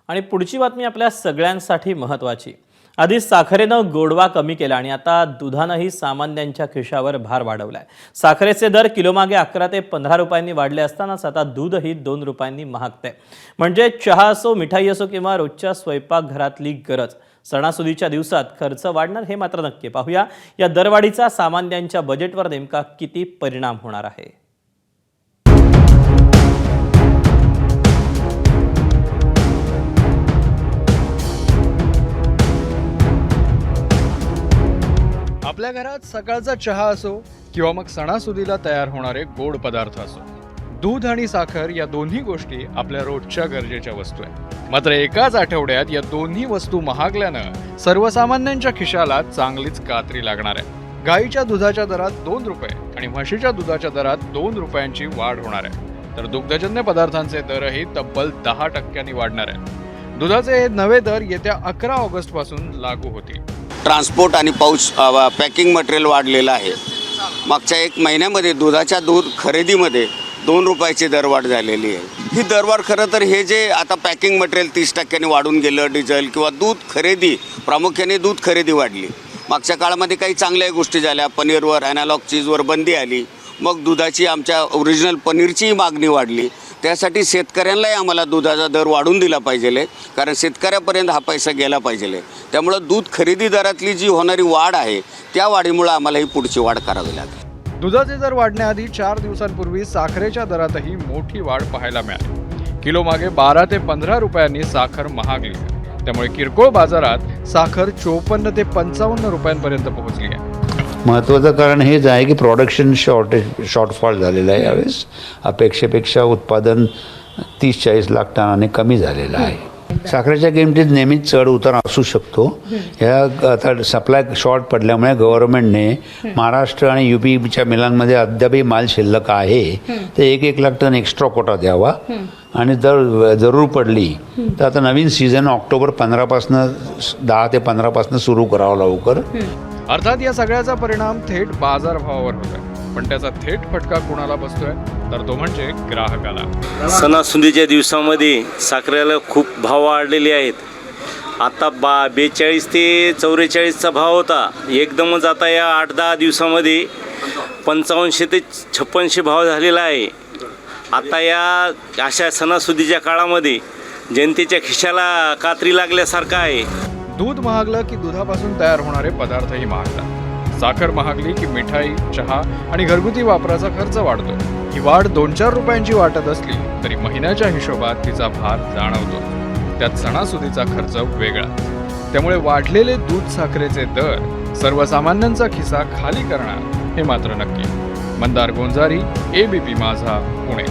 आणि पुढची बातमी आपल्या सगळ्यांसाठी महत्त्वाची। आधी साखरेनं गोडवा कमी केला आणि आता दुधानंही सामान्यांच्या खिशावर भार वाढवलाय। साखरेचे दर किलोमागे 11 ते 15 रुपयांनी वाढले असतानाच आता दूधही 2 रुपयांनी महागतंय। म्हणजे चहा असो, मिठाई असो किंवा रोजच्या स्वयंपाकघरातली गरज, सणासुदीच्या दिवसात खर्च वाढणार हे मात्र नक्की। पाहूया या दरवाढीचा सामान्यांच्या बजेटवर नेमका किती परिणाम होणार आहे। आपल्या घरात सकाळचा चहा असो किंवा मग सणासुदीला तयार होणारे गोड पदार्थ असो, दूध आणि साखर या दोन्ही गोष्टी आपल्या रोजच्या गरजेच्या वस्तू आहेत। मात्र एकाच आठवड्यात या दोन्ही वस्तू महागल्यानं सर्वसामान्यांच्या खिशाला चांगलीच कात्री लागणार आहे। गाईच्या दुधाच्या दरात 2 रुपये आणि म्हशीच्या दुधाच्या दरात 2 रुपयांची वाढ होणार आहे, तर दुग्धजन्य पदार्थांचे दरही तब्बल 10% वाढणार आहे। दुधाचे हे नवे दर येत्या 11 ऑगस्ट पासून लागू होतील। ट्रान्सपोर्ट आणि पाऊच पॅकिंग मटेरियल वाढलेलं आहे। मागच्या 1 महिन्यामध्ये दूध खरेदीमध्ये 2 रुपयाची दरवाढ झालेली आहे। ही दरवाढ खरं तर हे जे आता पॅकिंग मटेरियल 30% वाढून गेलं, डिझेल किंवा दूध खरेदी, प्रामुख्याने दूध खरेदी वाढली। मागच्या काळामध्ये काही चांगल्या गोष्टी झाल्या, पनीरवर, ॲनालॉग चीजवर बंदी आली, मग दुधाची आमच्या ओरिजिनल पनीरचीही मागणी वाढली। त्यासाठी शेतकऱ्यांनाही आम्हाला दुधाचा दर वाढून दिला पाहिजे, कारण शेतकऱ्यापर्यंत हा पैसा गेला पाहिजे। त्यामुळं दूध खरेदी दरातली जी होणारी वाढ आहे त्या वाढीमुळे आम्हाला ही पुढची वाढ करावी लागेल। दुधाचे दर वाढण्याआधी 4 दिवसांपूर्वी साखरेच्या दरातही मोठी वाढ पाहायला मिळाली। किलो मागे 12 ते 15 रुपयांनी साखर महागली, त्यामुळे किरकोळ बाजारात साखर 54 ते 55 रुपयांपर्यंत पोहोचली आहे। महत्त्वाचं कारण हेच आहे की प्रोडक्शन शॉर्टफॉल झालेला आहे। यावेळेस अपेक्षेपेक्षा उत्पादन 30-40 लाख टनाने कमी झालेलं आहे। साखरेच्या किमतीत नेहमीच चढ उतार असू शकतो। ह्या आता सप्लाय शॉर्ट पडल्यामुळे गव्हर्नमेंटने महाराष्ट्र आणि UPच्या मिलांमध्ये अद्यापही माल शिल्लक आहे, तर 1 लाख टन एक्स्ट्रा कोटा द्यावा आणि जर जरूर पडली तर आता नवीन सीझन ऑक्टोबर 15पासून 10 ते 15पासून सुरू करावं लवकर। अर्थात या सगळ्याचा परिणाम थेट बाजारभावावर होतोय, पण त्याचा थेट फटका कोणाला बसतोय तर तो म्हणजे ग्राहकाला। सणासुदीच्या दिवसामध्ये साखरेला खूप भाव वाढलेले आहेत। आता 42 ते 44चा भाव होता, एकदमच आता या 8-10 दिवसामध्ये 55 ते 56 भाव झालेला आहे। आता या अशा सणासुदीच्या काळामध्ये जनतेच्या खिशाला कात्री लागल्यासारखं आहे। दूध महागलं की दुधापासून तयार होणारे पदार्थही महागतात। साखर महागली की मिठाई, चहा आणि घरगुती वापराचा खर्च वाढतो। ही वाढ 2-4 रुपयांची वाटत असली तरी महिन्याच्या हिशोबात तिचा भार जाणवतो। त्यात सणासुदीचा खर्च वेगळा, त्यामुळे वाढलेले दूध साखरेचे दर सर्वसामान्यांचा खिसा खाली करणार हे मात्र नक्की। मंदार गोंजारी, ABP माझा, पुणे।